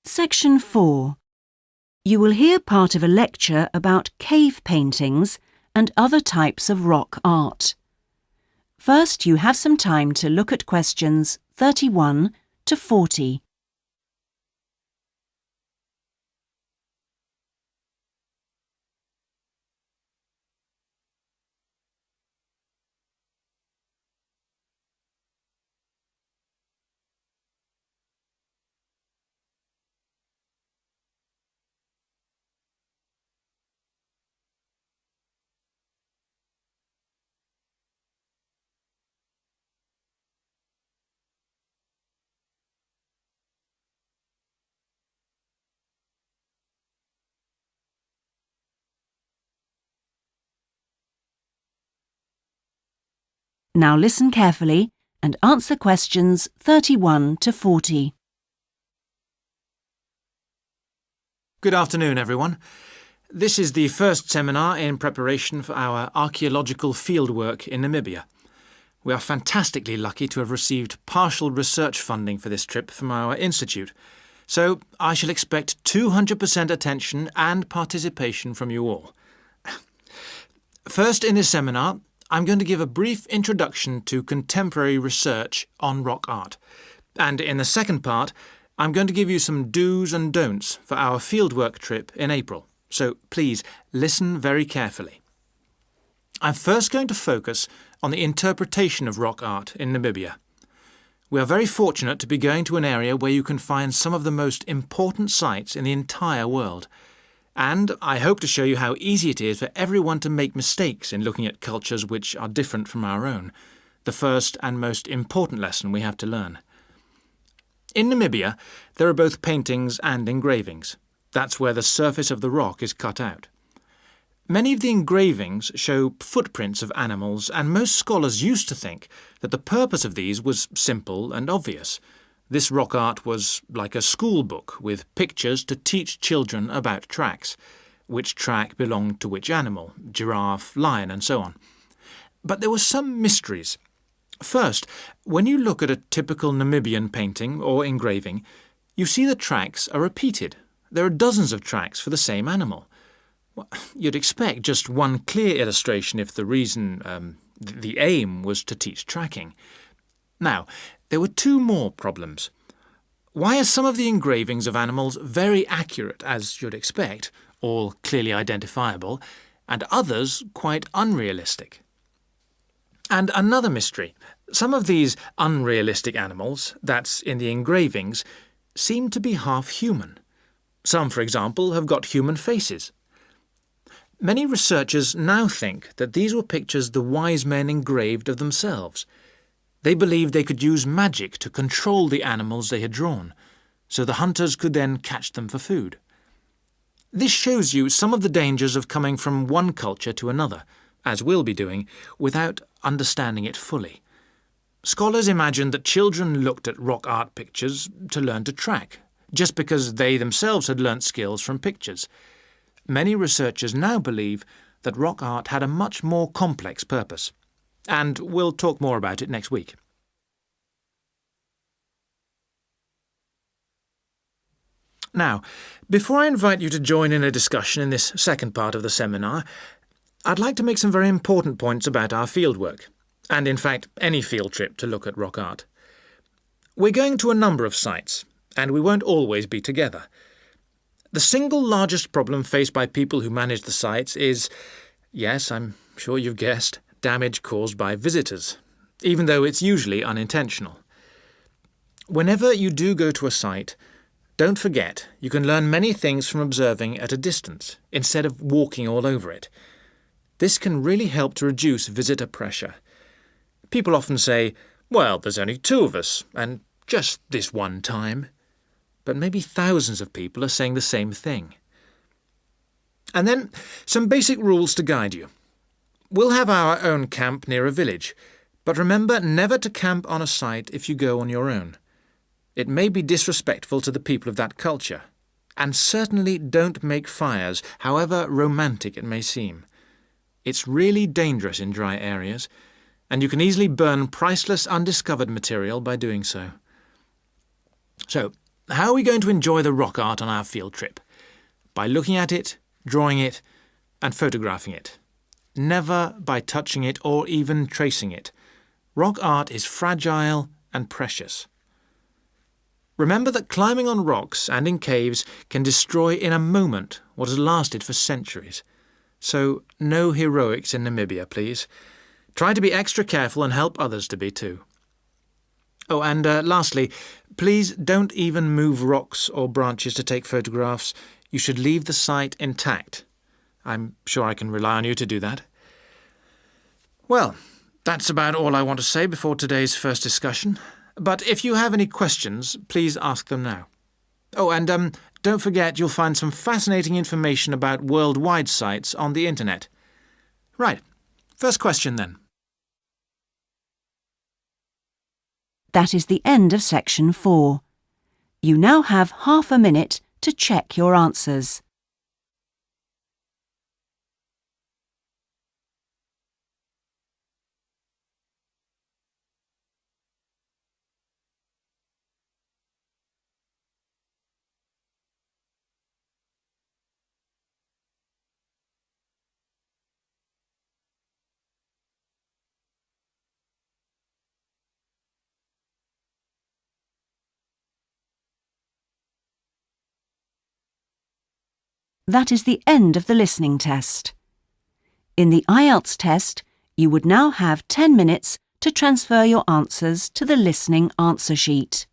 Section 4. You will hear part of a lecture about cave paintings and other types of rock art. First, you have some time to look at questions 31 to 40. Now listen carefully and answer questions 31 to 40. Good afternoon, everyone. This is the first seminar in preparation for our archaeological fieldwork in Namibia. We are fantastically lucky to have received partial research funding for this trip from our institute, so I shall expect 200% attention and participation from you all. First, in this seminar, I'm going to give a brief introduction to contemporary research on rock art. And in the second part, I'm going to give you some do's and don'ts for our fieldwork trip in April. So please listen very carefully. I'm first going to focus on the interpretation of rock art in Namibia. We are very fortunate to be going to an area where you can find some of the most important sites in the entire world. And I hope to show you how easy it is for everyone to make mistakes in looking at cultures which are different from our own, the first and most important lesson we have to learn. In Namibia, there are both paintings and engravings. That's where the surface of the rock is cut out. Many of the engravings show footprints of animals, and most scholars used to think that the purpose of these was simple and obvious. This rock art was like a school book with pictures to teach children about tracks, which track belonged to which animal, giraffe, lion, and so on. But there were some mysteries. First, when you look at a typical Namibian painting or engraving, you see the tracks are repeated. There are dozens of tracks for the same animal. Well, you'd expect just one clear illustration if the aim was to teach tracking. Now, there were two more problems. Why are some of the engravings of animals very accurate, as you'd expect, all clearly identifiable, and others quite unrealistic? And another mystery. Some of these unrealistic animals, that's in the engravings, seem to be half human. Some, for example, have got human faces. Many researchers now think that these were pictures the wise men engraved of themselves. They believed they could use magic to control the animals they had drawn, so the hunters could then catch them for food. This shows you some of the dangers of coming from one culture to another, as we'll be doing, without understanding it fully. Scholars imagined that children looked at rock art pictures to learn to track, just because they themselves had learnt skills from pictures. Many researchers now believe that rock art had a much more complex purpose. And we'll talk more about it next week. Now, before I invite you to join in a discussion in this second part of the seminar, I'd like to make some very important points about our fieldwork, and in fact any field trip to look at rock art. We're going to a number of sites, and we won't always be together. The single largest problem faced by people who manage the sites is, yes, I'm sure you've guessed, damage caused by visitors, even though it's usually unintentional. Whenever you do go to a site, don't forget you can learn many things from observing at a distance, instead of walking all over it. This can really help to reduce visitor pressure. People often say, well, there's only 2 of us, and just this one time. But maybe thousands of people are saying the same thing. And then some basic rules to guide you. We'll have our own camp near a village, but remember never to camp on a site if you go on your own. It may be disrespectful to the people of that culture, and certainly don't make fires, however romantic it may seem. It's really dangerous in dry areas, and you can easily burn priceless undiscovered material by doing so. So, how are we going to enjoy the rock art on our field trip? By looking at it, drawing it, and photographing it. Never by touching it or even tracing it. Rock art is fragile and precious. Remember that climbing on rocks and in caves can destroy in a moment what has lasted for centuries. So no heroics in Namibia, please. Try to be extra careful and help others to be too. Oh, and lastly, please don't even move rocks or branches to take photographs. You should leave the site intact. I'm sure I can rely on you to do that. Well, that's about all I want to say before today's first discussion. But if you have any questions, please ask them now. Oh, and don't forget you'll find some fascinating information about worldwide sites on the internet. Right, first question then. That is the end of section 4. You now have half a minute to check your answers. That is the end of the listening test. In the IELTS test, you would now have 10 minutes to transfer your answers to the listening answer sheet.